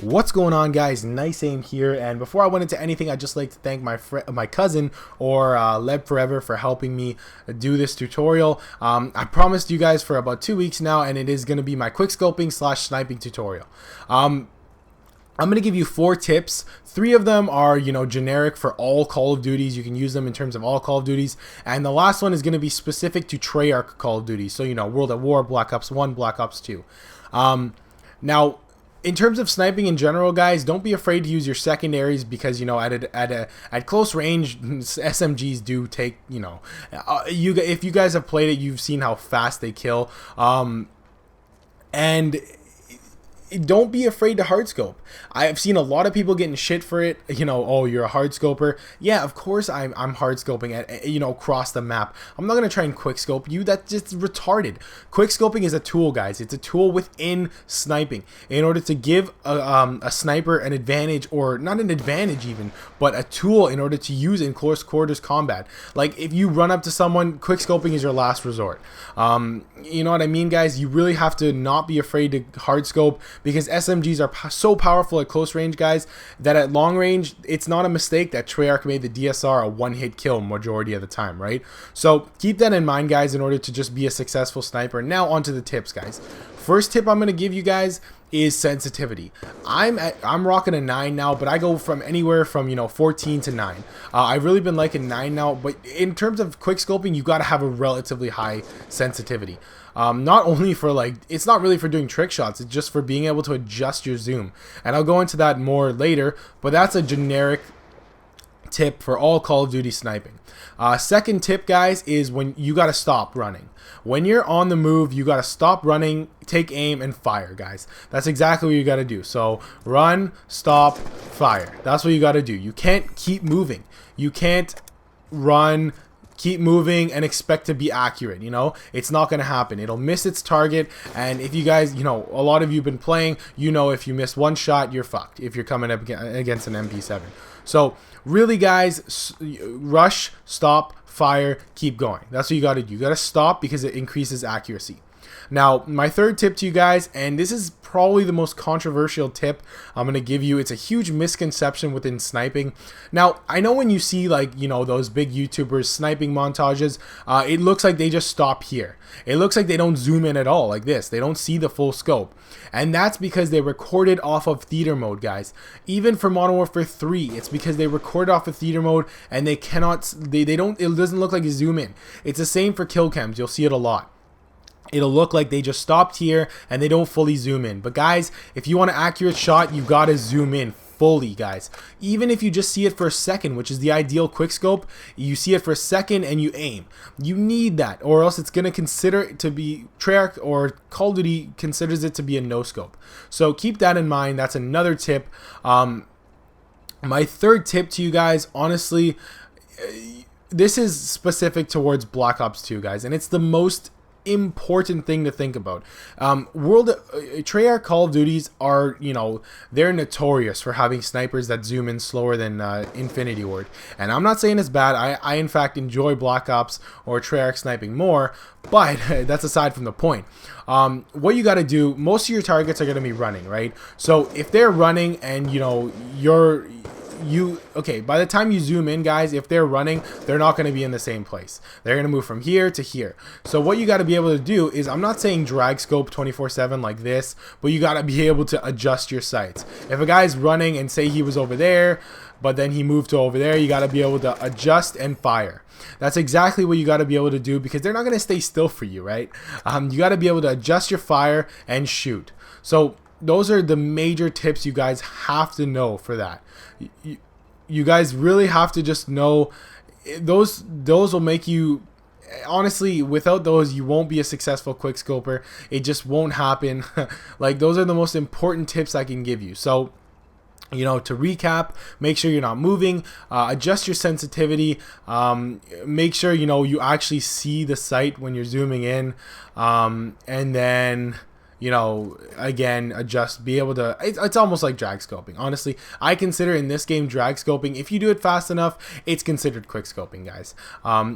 What's going on, guys? Nice Aim here, and before I went into anything, I'd just like to thank my cousin, or Leb Forever, for helping me do this tutorial. I promised you guys for about 2 weeks now, and it is going to be my quickscoping / sniping tutorial. I'm going to give you 4 tips. 3 of them are, generic for all Call of Duties. You can use them in terms of all Call of Duties. And the last one is going to be specific to Treyarch Call of Duty. So, World at War, Black Ops 1, Black Ops 2. Now, in terms of sniping in general, guys, don't be afraid to use your secondaries because, at close range, SMGs do take, if you guys have played it, you've seen how fast they kill. And don't be afraid to hardscope. I've seen a lot of people getting shit for it. Oh, you're a hardscoper. Yeah, of course I'm hardscoping at, across the map. I'm not gonna try and quickscope you. That's just retarded. Quickscoping is a tool, guys. It's a tool within sniping in order to give a sniper an advantage, or not an advantage even, but a tool in order to use in close quarters combat. Like if you run up to someone, quickscoping is your last resort. You know what I mean, guys? You really have to not be afraid to hardscope, because SMGs are so powerful at close range, guys, that at long range, it's not a mistake that Treyarch made the DSR a one-hit kill majority of the time, right? So keep that in mind, guys, in order to just be a successful sniper. Now onto the tips, guys. First tip I'm going to give you guys is sensitivity. I'm rocking a 9 now, but I go from anywhere from 14 to 9. I've really been liking 9 now, but in terms of quickscoping, you got to have a relatively high sensitivity. Not only for it's not really for doing trick shots, it's just for being able to adjust your zoom, and I'll go into that more later, but that's a generic tip for all Call of Duty sniping. Second tip, guys, is when you got to stop running. When you're on the move, you got to stop running, take aim, and fire, guys. That's exactly what you got to do. So run, stop, fire. That's what you got to do. You can't keep moving. You can't run, keep moving, and expect to be accurate. It's not going to happen. It'll miss its target. And if you guys, a lot of you have been playing, if you miss one shot, you're fucked if you're coming up against an MP7. So really, guys, rush, stop, fire, keep going. That's what you got to do. You got to stop because it increases accuracy. Now, my third tip to you guys, and this is probably the most controversial tip I'm going to give you. It's a huge misconception within sniping. Now, I know when you see those big YouTubers sniping montages, it looks like they just stop here. It looks like they don't zoom in at all like this. They don't see the full scope. And that's because they recorded off of theater mode, guys. Even for Modern Warfare 3, it's because they recorded off of theater mode and they cannot, it doesn't look like you zoom in. It's the same for kill cams. You'll see it a lot. It'll look like they just stopped here and they don't fully zoom in. But guys, if you want an accurate shot, you gotta zoom in fully, guys. Even if you just see it for a second, which is the ideal quickscope, you see it for a second and you aim. You need that, or else it's gonna consider it to be, Treyarch or Call of Duty considers it to be a no scope. So keep that in mind. That's another tip. My third tip to you guys, honestly, this is specific towards Black Ops 2, guys, and it's the most important thing to think about. Treyarch Call of Duties are, they're notorious for having snipers that zoom in slower than Infinity Ward, and I'm not saying it's bad. I in fact enjoy Black Ops or Treyarch sniping more, but that's aside from the point. What you got to do, most of your targets are going to be running, right? So if they're running and by the time you zoom in, guys, if they're running, they're not going to be in the same place. They're going to move from here to here. So what you got to be able to do is, I'm not saying drag scope 24/7 like this, but you got to be able to adjust your sights. If a guy's running and say he was over there, but then he moved to over there, you got to be able to adjust and fire. That's exactly what you got to be able to do, because they're not going to stay still for you, right? You got to be able to adjust your fire and shoot. So those are the major tips you guys have to know for that. You guys really have to just know those will make you, honestly, without those you won't be a successful quickscoper. It just won't happen. Those are the most important tips I can give you. So to recap, make sure you're not moving, adjust your sensitivity, make sure you actually see the sight when you're zooming in, and then again, be able to, it's almost like drag scoping. Honestly, I consider in this game drag scoping. If you do it fast enough, it's considered quick scoping, guys.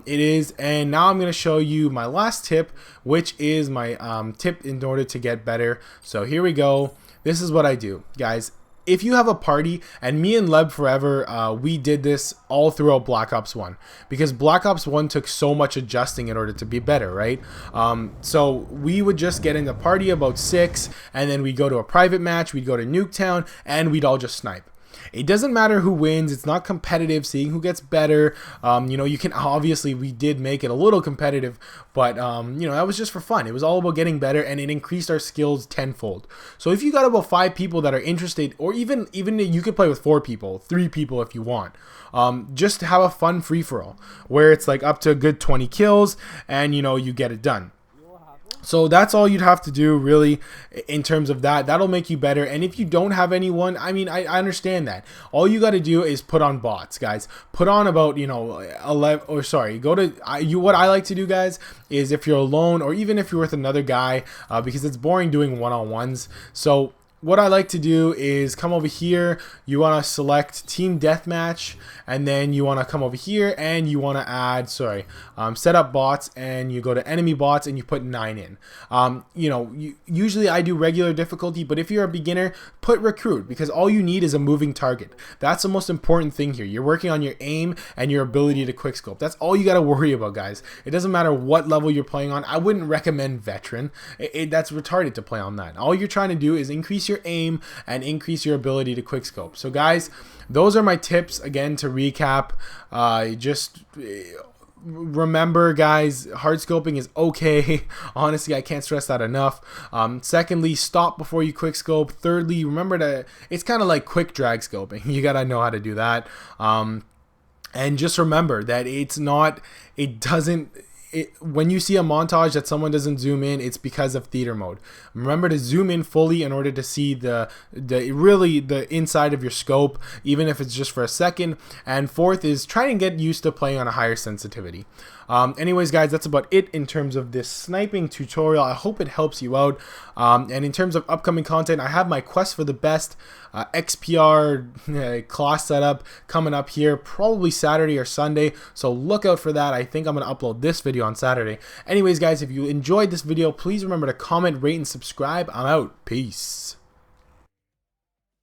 It is. And now I'm going to show you my last tip, which is my tip in order to get better. So here we go. This is what I do, guys. if you have a party, and me and Leb Forever, we did this all throughout Black Ops 1, because Black Ops 1 took so much adjusting in order to be better, right? So we would just get in the party about 6, and then we'd go to a private match, we'd go to Nuketown, and we'd all just snipe. It doesn't matter who wins. It's not competitive, seeing who gets better. You know, you can obviously, we did make it a little competitive, but you know, that was just for fun. It was all about getting better, and it increased our skills tenfold. So if you got about 5 people that are interested, or even you could play with 4 people, 3 people if you want. Just have a fun free-for-all where it's like up to a good 20 kills, and you know, you get it done. So that's all you'd have to do, really, in terms of that. That'll make you better. And if you don't have anyone, I mean, I understand that. All you got to do is put on bots, guys. Put on about, you know, 11, or sorry, go to, what I like to do, guys, is if you're alone, or even if you're with another guy, because it's boring doing one-on-ones. So what I like to do is come over here. You want to select Team Deathmatch, and then you want to come over here and you want to add, set up bots, and you go to enemy bots and you put 9 in. You know, usually I do regular difficulty, but if you're a beginner, put recruit, because all you need is a moving target. That's the most important thing here. You're working on your aim and your ability to quickscope. That's all you got to worry about, guys. It doesn't matter what level you're playing on. I wouldn't recommend veteran. That's retarded to play on that. All you're trying to do is increase your aim and increase your ability to quickscope. So guys, those are my tips. Again, to recap, just remember, guys, hard scoping is okay. Honestly, I can't stress that enough. Secondly, stop before you quickscope. Thirdly, remember to, it's kind of like quick drag scoping. You gotta know how to do that. And just remember that when you see a montage that someone doesn't zoom in, it's because of theater mode. Remember to zoom in fully in order to see the inside of your scope, even if it's just for a second. And fourth is try and get used to playing on a higher sensitivity. Anyways, guys, that's about it in terms of this sniping tutorial. I hope it helps you out. And in terms of upcoming content, I have my quest for the best XPR class setup coming up here, probably Saturday or Sunday. So look out for that. I think I'm going to upload this video on Saturday. Anyways, guys, if you enjoyed this video, please remember to comment, rate, and subscribe. I'm out. Peace.